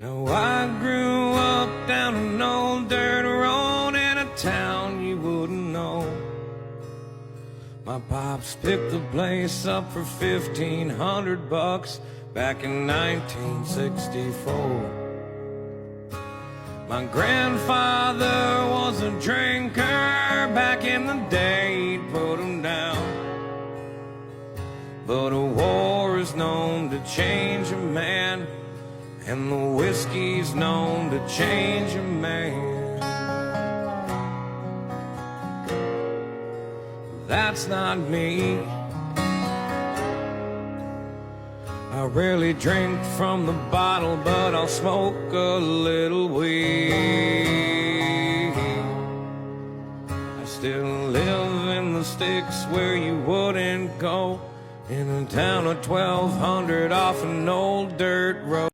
Now I grew up down an old dirt road in a town you wouldn't know. My pops picked the place up for $1,500 back in 1964. My grandfather was a drinker back in the day, he'd put him down. But a war is known to change a man, and the whiskey's known to change a man. That's not me. I rarely drink from the bottle, but I'll smoke a little weed. I still live in the sticks where you wouldn't go, in a town of 1,200 off an old dirt road.